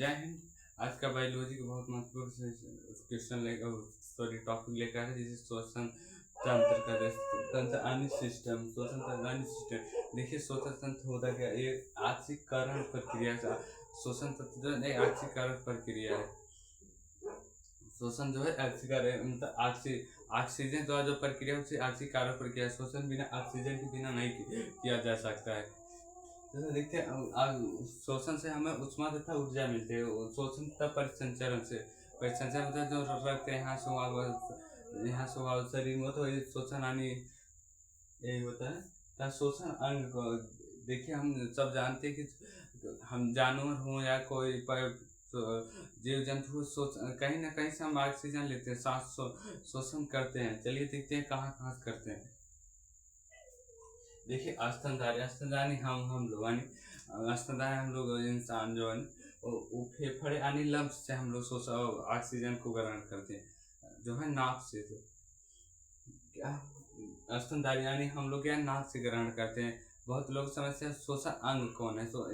जय हिंद। आज का बायोलॉजी का बहुत महत्वपूर्ण क्वेश्चन लेकर टॉपिक लेकर है, जिसे श्वसन तंत्र का तंत्र अन्य सिस्टम श्वसन तंत्र अन्य सिस्टम। देखिए, श्वसन तंत्र होता क्या, एक ऑक्सीकरण प्रक्रिया का श्वसन तंत्र जो है ऑक्सीकरण प्रक्रिया है। श्वसन जो है ऑक्सीकरण मतलब ऑक्सीजन द्वारा जो प्रक्रिया है उसे ऑक्सीकरण प्रक्रिया। श्वसन बिना ऑक्सीजन के बिना नहीं किया जा सकता है। जैसे देखते हैं, श्वसन से हमें ऊष्मा तथा ऊर्जा मिलती है। श्वसन तथा परिसंचरण से परिसंचरण होता है, जो रखते हैं यहाँ से शरीर में तो श्वसन आनी यही होता है। श्वसन अंग को देखिए, हम सब जानते हैं कि हम जानवर हों या कोई जीव जंतु कहीं ना कहीं से हम ऑक्सीजन लेते हैं, सांस शोषण करते हैं। चलिए देखते हैं कहाँ कहाँ करते हैं। देखिए, स्तनधारी हम लोग यानी स्तनधारी हम लोग इंसान जो है वो फेफड़े यानी लंग्स से हम लोग ऑक्सीजन को ग्रहण करते हैं, जो है नाक से। तो क्या स्तनधारी यानी हम लोग क्या नाक से ग्रहण करते हैं। बहुत लोग समझते हैं श्वसन अंग कौन है, तो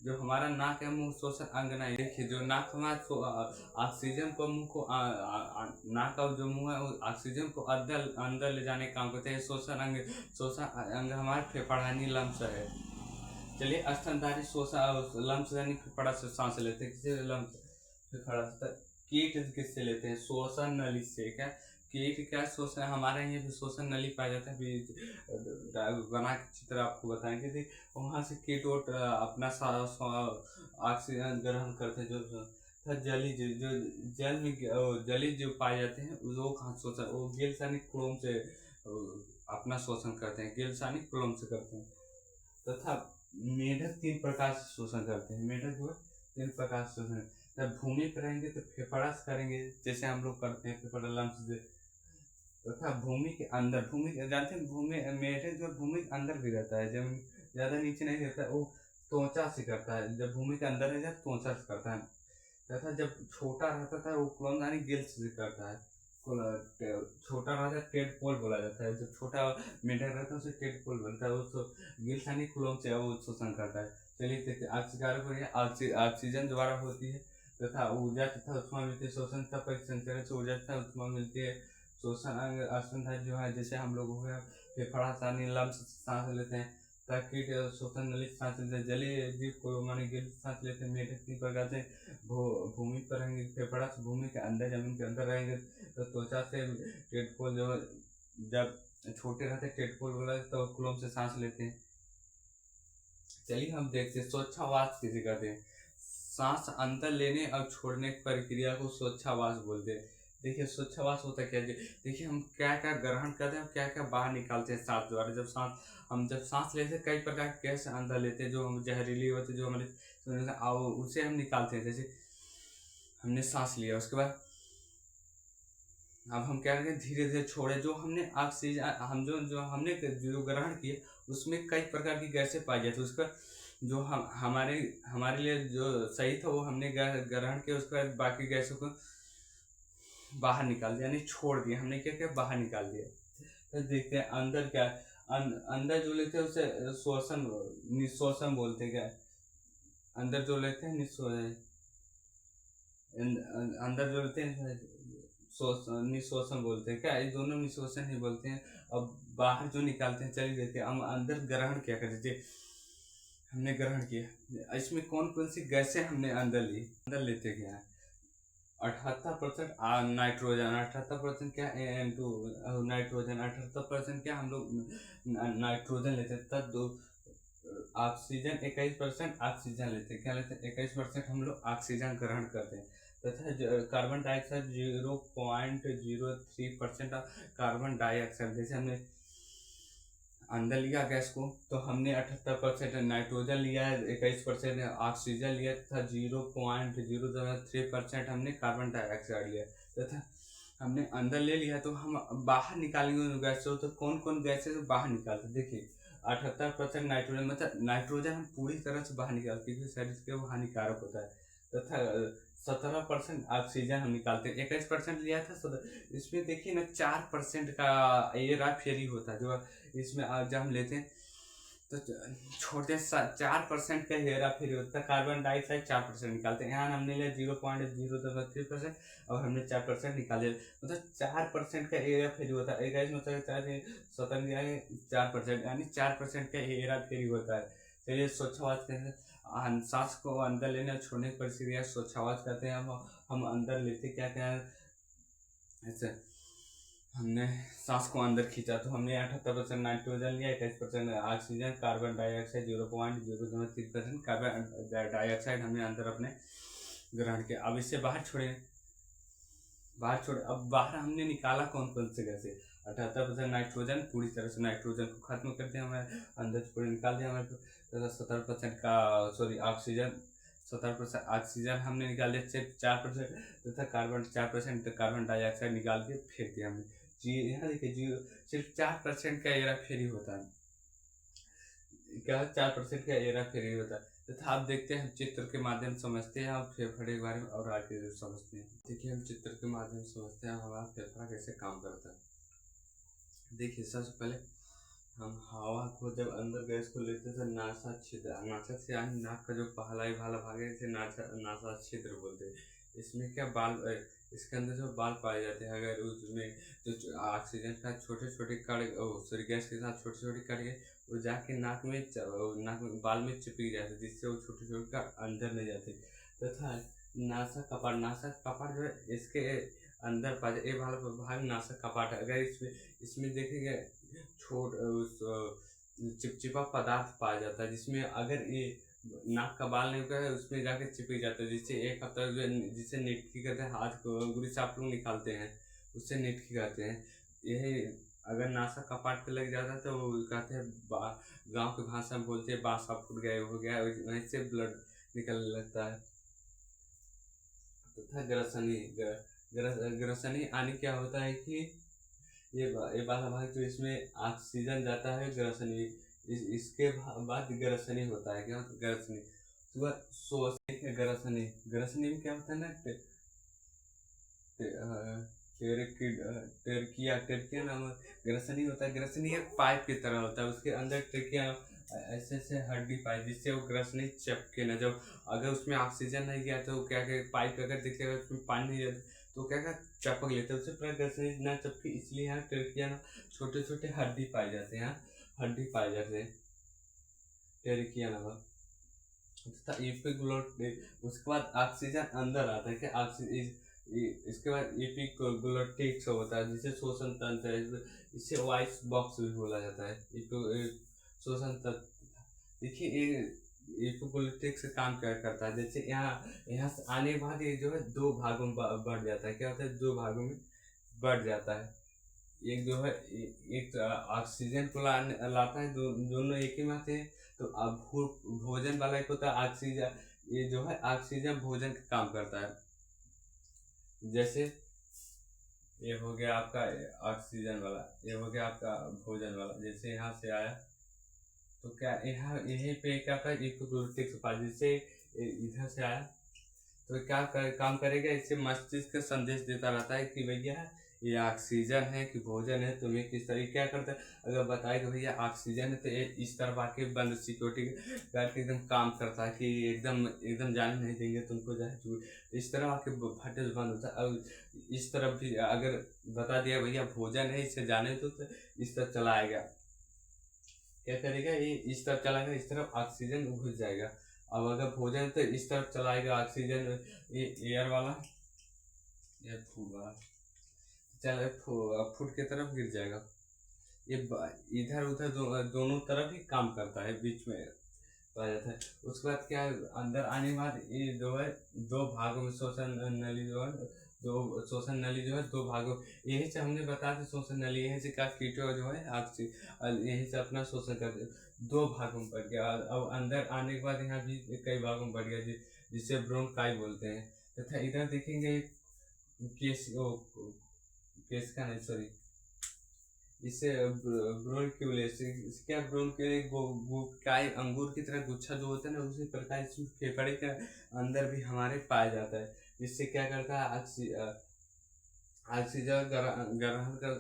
जो हमारा नाक है मुंह श्वसन अंग नहीं। देखिए, जो नाक हमारा ऑक्सीजन को मुंह को नाक का जो मुंह है वो ऑक्सीजन को अंदर ले जाने का काम करते हैं। श्वसन अंग हमारे फेफड़ा यानी लंग्स है। चलिए, स्तनधारी श्वसन लंग्स यानी फेफड़ा से सांस लेते हैं। किसी लंग्स फेफड़ा से। कीट किससे लेते हैं? श्वसन नली से। क्या कीट क्या श्वसन हमारे यहाँ भी श्वसन नली पाया जाता है। बना के चित्र आपको बताएंगे। देख, वहाँ से कीट अपना ऑक्सीजन ग्रहण करते हैं। जो जली जो जल में जली जो पाए जाते हैं वो कहाँ शोषण, वो गिलसानिक क्लोम से अपना शोषण करते हैं। गिलसानिक क्लोम से करते हैं। तथा मेढक 3 प्रकार से शोषण करते हैं। मेढक जो है 3 प्रकार से शोषण। जब भूमि पर रहेंगे तो फेफड़ा से करेंगे, जैसे हम लोग करते हैं फेफड़ा लंग्स से। तथा भूमि के अंदर, भूमि जानते हैं भूमि मेढक जो भूमि के अंदर भी रहता है, जब ज्यादा नीचे नहीं रहता है, वो त्वचा से करता है। जब भूमि के अंदर रहता है त्वचा से करता है। तथा जब छोटा रहता था वो क्लोम यानी गिल्स से करता है। छोटा रहता है टेडपोल बोला जाता है। जब छोटा मेढक रहता है उसे टेडपोल बोलता है। वो गिल्स यानी क्लोम से वो शोषण करता है। चलिए देखते हैं, ऑक्सीजन द्वारा होती है तथा ऊर्जा तथा ऊष्मा मिलती है। श्वसन तथा परिसंचरण से ऊर्जा तथा ऊष्मा मिलती है। श्वसन अंग स्तनधारी जो है, जैसे हम लोग हुए फेफड़ा से लंग्स सांस लेते हैं। ताकि श्वसन नली सांस लेते हैं। जलीय जीव को माने गिल सांस लेते हैं। मेढक 3 प्रकार से भूमि पर रहेंगे, फेफड़ा से भूमि के अंदर जमीन के अंदर रहेंगे। तो त्वचा से टेडपोल जो जब छोटे रहते टेडपोल बोला तो क्लोम से सांस लेते हैं। चलिए हम देखते हैं श्वासोच्छ्वास किसे कहते हैं। सांस अंदर लेने और छोड़ने की प्रक्रिया को श्वासोच्छ्वास बोलते हैं। देखिए, श्वासोच्छ्वास होता क्या है। देखिए, हम क्या क्या ग्रहण करते हैं और क्या क्या बाहर निकालते हैं सांस द्वारा। जब सांस लेते हैं कई प्रकार के गैस अंदर लेते हैं, जो हम जहरीली होते हैं, जो हमारे उसे हम निकालते हैं। जैसे हमने सांस लिया, उसके बाद अब हम क्या करेंगे, धीरे धीरे छोड़े। जो हमने ऑक्सीजन हम जो हमने जो ग्रहण किए उसमें कई प्रकार की गैसें पाई जाती है। उसका जो हम हमारे लिए जो सही था वो हमने ग्रहण किया, उसके बाद बाकी गैसों को बाहर निकाल दिया, यानी छोड़ दिया। हमने क्या किया, बाहर निकाल दिया। तो देखते हैं अंदर क्या अंदर जो लेते हैं उसे निश्वसन बोलते हैं। क्या अंदर जो लेते हैं अंदर जो लेते हैं निश्वसन बोलते हैं। क्या ये दोनों निश्वसन ही बोलते हैं। अब बाहर जो निकालते हैं, चलिए देखते हैं हम अंदर ग्रहण क्या करते। हमने ग्रहण किया, इसमें कौन कौन सी गैसें हमने अंदर लेते क्या है। 78% नाइट्रोजन, 78% क्या N2 नाइट्रोजन, 78% क्या हम लोग नाइट्रोजन लेते हैं। तब ऑक्सीजन 21% ऑक्सीजन लेते हैं। क्या लेते हैं, 21% हम लोग ऑक्सीजन ग्रहण करते हैं। तथा कार्बन डाइऑक्साइड 0.03% कार्बन डाइऑक्साइड। जैसे हमने अंदर लिया गैस को तो हमने 78% नाइट्रोजन लिया है, 21% ऑक्सीजन लिया तथा 0.003% हमने कार्बन डाइऑक्साइड लिया तथा हमने अंदर ले लिया। तो हम बाहर निकालेंगे उन गैसों। तो कौन कौन गैसें बाहर निकालते हैं। देखिए, 78% नाइट्रोजन, मतलब नाइट्रोजन हम पूरी तरह से बाहर निकालते हैं क्योंकि शरीर के वो हानिकारक होता है। तथा 17% ऑक्सीजन हम निकालते हैं। 21% लिया था। इसमें देखिए ना 4% का एयर फेरी होता है, जो इसमें जब हम लेते हैं तो छोटे 4% का हेरा फेरी होता है। कार्बन डाइऑक्साइड 4% निकालते हैं, यहाँ हमने लिया 0.003% और हमने 4% निकाले, मतलब 4% का हेरा फेरी होता है। एक स्वतंत्र 4%, यानी 4% का हेरा फेरी होता है। चलिए स्वच्छवास कहते हैं सांस को अंदर लेने और छोड़ने की प्रक्रिया स्वच्छवास कहते हैं। हम अंदर लेते क्या क्या है ऐसे, हमने सांस को अंदर खींचा तो हमने 78% नाइट्रोजन लिया, 21% oxygen, carbon dioxide 0.003% carbon dioxide हमने अंदर अपने ग्रहण किया। अब इससे बाहर छोड़े, अब बाहर हमने निकाला कौन कौन से गैसे, 78% नाइट्रोजन, पूरी तरह से नाइट्रोजन को खत्म कर दिया हमें, अंदर पूरे निकाल दिया हमें। 70% का ऑक्सीजन, 70% ऑक्सीजन हमने निकाल दिया, सिर्फ 4% तथा कार्बन 4% कार्बन डाइऑक्साइड निकाल के फेंक दिया हमने। जी यहाँ देखिए, सिर्फ 4% का हेरा फेरी होता है, क्या 4% का हेरा फेरी होता है। तथा आप देखते हैं, हम चित्र के माध्यम से समझते हैं हम फेफड़े के बारे में और आगे समझते हैं। देखिए हम चित्र के माध्यम से समझते हैं हमारा फेफड़ा कैसे काम करता है। देखिए सबसे पहले हम हवा को जब अंदर गैस को लेते हैं तो नासा छिद्र, नासा से यानी नाक का जो पहला भाला भाग है इसे नासा छिद्र बोलते हैं। इसमें क्या बाल, इसके अंदर जो बाल पाए जाते हैं, अगर उसमें जो ऑक्सीजन का छोटे छोटे कण, सॉरी गैस के साथ छोटे छोटे कण है वो जाके नाक में बाल में चिपक जाते, जिससे वो छोटे छोटे कण अंदर नहीं जाते। तथा नासा कपाट जो है इसके अंदर पाए ये वाला भाग नासा कपाट है। अगर इसमें देखेंगे छोट चिपचिपा पदार्थ पाया जाता है, जिसमें अगर ये नाक का बाल नहीं होता है उसमें जाके चिपक जाता है, जिससे एक हफ्ता जिसे निटकी कहते हैं, हाथ को अंगुली से आप लोग निकालते हैं उससे निटकी कहते हैं। यही अगर नासा कपाट पे लग जाता है तो वो कहते हैं, गांव की भाषा में बोलते हैं बासा फूट गया, हो गया, वहीं से ब्लड निकलने लगता है। तथा ग्रसनी आने क्या होता है कि ये वाला भाग जो इसमें ऑक्सीजन जाता है ग्रसनी, इसके बाद ग्रसनी होता है। क्या होता है ग्रसनी, ग्रसनी में क्या होता है ना, टेरकिया नाम ग्रसनी होता है। ग्रसनी एक पाइप की तरह होता है, उसके अंदर टेरकिया ऐसे ऐसे हड्डी पाई, जिससे वो ग्रसनी चपके ना। जब अगर उसमें ऑक्सीजन नहीं गया तो क्या क्या पाइप अगर दिखेगा उसमें पानी नहीं जाता तो क्या क्या चपक लेते हैं, उससे पूरा ग्रसनी ना चपके, इसलिए यहाँ टेरकिया ना छोटे छोटे हड्डी पाए जाते हैं, हड्डी पाए जाते हैं टेरकिया नाम। उसके बाद ऑक्सीजन अंदर आता है, क्या ऑक्सीजन, इसके बाद एपिग्लोटिक्स होता है जिसे शोषण तंत्र है, इसे वॉइस बॉक्स भी बोला जाता है। शोषण तंत्र देखिए एपिग्लोटिक्स का काम क्या करता है, जैसे यहाँ से आने के बाद ये जो है दो भागों में बढ़ जाता है। क्या होता है, दो भागों में बढ़ जाता है। एक जो है एक ऑक्सीजन को लाता है, दोनों एक ही में आते हैं। तो अब भोजन वाला एक होता है ऑक्सीजन, ये जो है ऑक्सीजन भोजन का काम करता है। जैसे ये हो गया आपका ऑक्सीजन वाला, ये हो गया आपका भोजन वाला। जैसे यहाँ से आया तो क्या यहाँ यहीं पे क्या था, जिससे इधर से आया तो क्या काम करेगा, इससे मस्तिष्क संदेश देता रहता है कि भैया ये ऑक्सीजन है कि भोजन है, तुम्हें किस तरीके क्या करता है। अगर बताए कि भैया ऑक्सीजन है तो इस तरफ आके बंद सिक्योरिटी करके एकदम काम करता है कि एकदम जाने नहीं देंगे तुमको, जाए इस तरह आके फटे बंद होता है। अब इस तरफ भी अगर बता दिया भैया भोजन है इसे जाने तो इस तरफ चला आएगा, क्या करेगा ये इस तरफ चलाएगा, इस तरफ ऑक्सीजन घुस जाएगा। अब अगर भोजन तो इस तरफ चलाएगा ऑक्सीजन, ये एयर वाला, एयर फूड वाला चल फूड की तरफ गिर जाएगा। ये इधर उधर दोनों तरफ ही काम करता है, बीच में पाया जाता है। उसके बाद क्या अंदर आने के बाद ये जो है दो भागों में शोषण नली जो है शोषण नली जो है दो भागों, यही से हमने बताया था शोषण नली, यही से क्या कीटो जो है यही से अपना शोषण करते, दो भागों में बढ़ गया। अब अंदर आने के बाद यहाँ भी कई भागों में बढ़ गया, जिसे ब्रोंकाई बोलते हैं। तथा इधर देखेंगे केस का नहीं, सॉरी, इससे ब्रोंक्यूलेस, क्या ब्रोंकाई अंगूर की तरह गुच्छा जो होता है ना, उसी प्रकार इसमें फेफड़े के अंदर भी हमारे पाया जाता है। जिससे क्या करता है ऑक्सीजन ग्रहण कर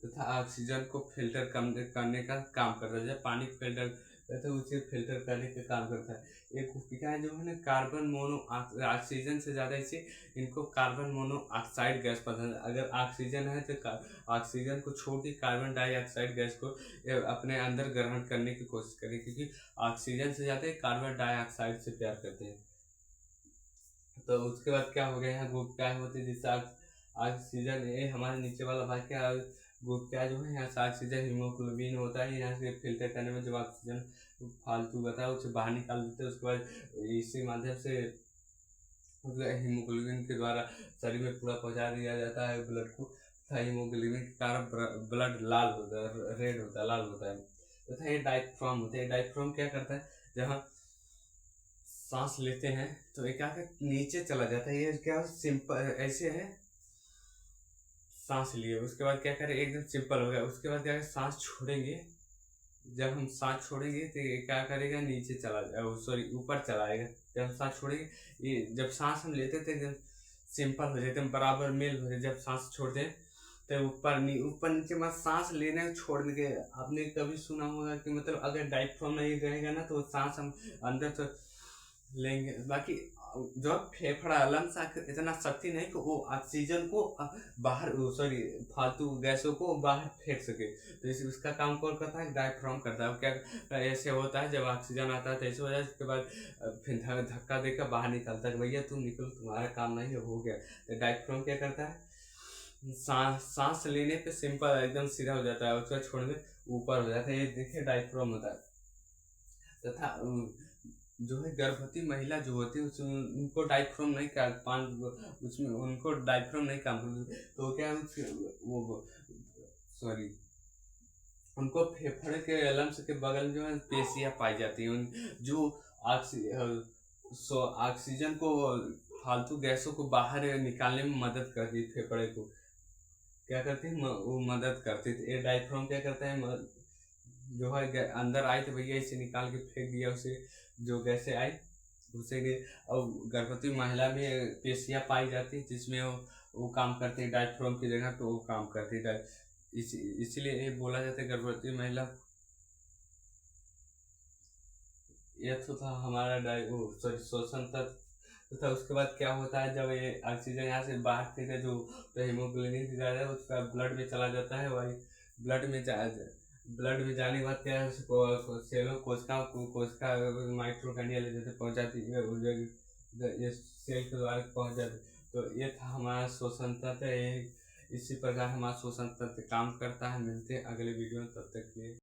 तथा ऑक्सीजन को फिल्टर करने का काम करता है। जैसे पानी फिल्टर तथा उसे फिल्टर करने का काम करता है। एक कोशिका है जो है ना कार्बन मोनो ऑक्सीजन से ज़्यादा इसे इनको कार्बन मोनोऑक्साइड गैस पसंद है। अगर ऑक्सीजन है तो ऑक्सीजन को छोड़ के कार्बन डाइऑक्साइड गैस को अपने अंदर ग्रहण करने की कोशिश करें, क्योंकि ऑक्सीजन से ज़्यादा कार्बन डाइऑक्साइड से प्यार करते हैं। तो उसके बाद क्या हो गया, यहाँ ग्रुप क्या होते हैं जिससे ऑक्सीजन, ये हमारे नीचे वाला भाग क्या ग्रुप क्या जो है, यहाँ से ऑक्सीजन हीमोग्लोबिन होता है, यहाँ से फिल्टर करने में जब ऑक्सीजन फालतू बता है उसे बाहर निकाल देते हैं। उसके बाद इसी माध्यम से हीमोग्लोबिन के द्वारा शरीर में पूरा पहुंचा दिया जाता है ब्लड को, तथा हीमोग्लोबिन के कारण ब्लड लाल होता है, रेड होता है, लाल होता है। तथा ये डायफ्राम होता है। डायफ्राम क्या करता है, जहाँ सांस लेते हैं तो ये क्या नीचे चला जाता है। ये क्या सिंपल ऐसे है, सांस लिए उसके बाद क्या करें, एकदम सिंपल हो गया। उसके बाद क्या है, सांस छोड़ेंगे, जब हम सांस छोड़ेंगे तो ये क्या करेगा, नीचे चला जाएगा, सॉरी ऊपर चलाएगा। जब हम सांस छोड़ेंगे, ये जब सांस हम लेते थे एकदम सिंपल हो जाते हैं, बराबर मेल हो जाए। जब सांस छोड़ते हैं तो ऊपर नीचे मत सांस लेने छोड़ने के। आपने कभी सुना होगा कि मतलब अगर डायफ्राम नहीं रहेगा ना तो सांस हम अंदर तो लेंगे, बाकी जो फेफड़ा लंग्स इतना शक्ति नहीं कि वो ऑक्सीजन को बाहर, सॉरी फालतू गैसों को बाहर फेंक सके। तो इस उसका काम कौन करता है, डायफ्राम करता है। क्या ऐसे होता है, जब ऑक्सीजन आता है तो ऐसे हो जाए, उसके बाद फिर धक्का देकर बाहर निकलता है, भैया तुम निकलो, तुम्हारा काम नहीं हो गया। तो डायफ्राम क्या करता है, सांस लेने पे सिंपल एकदम सीधा हो जाता है, उसका छोड़ने ऊपर हो जाता है। ये देखिए डायफ्राम होता है। तथा जो है गर्भवती महिला जो होती है उसमें उनको डायफ्राम नहीं उसमें उनको डायफ्राम नहीं काम करती, तो क्या वो सॉरी उनको फेफड़े के लंग्स के बगल में जो है पेशियां पाई जाती हैं, जो ऑक्सीजन को फालतू गैसों को बाहर निकालने में मदद करती है। फेफड़े को क्या करती है, वो मदद करती है। ये डायफ्राम क्या करता है, जो है अंदर आई तो भैया इसे निकाल के फेंक दिया, उसे जो गैसे आई उसे और गर्भवती महिला में पेशियां पाई जाती है जिसमें वो काम करती है डायफ्राम की जगह पे, वो काम करती है। इसीलिए ये बोला जाता है गर्भवती महिला। ये तो था हमारा सॉरी श्वसन तंत्र। तथा उसके बाद क्या होता है, जब ये ऑक्सीजन यहाँ से बाहर फेंके जो तो हीमोग्लोबिन ज़्यादा है उसका ब्लड में चला जाता है, वही ब्लड में जाने के बाद क्या है, सेलों कोशिका माइटोकॉन्ड्रिया ले जाते पहुँचाती है, ये सेल के द्वारा पहुँच जाती। तो ये था हमारा श्वसन तंत्र। इसी प्रकार हमारा श्वसन तंत्र काम करता है। मिलते हैं अगले वीडियो में, तब तक के लिए।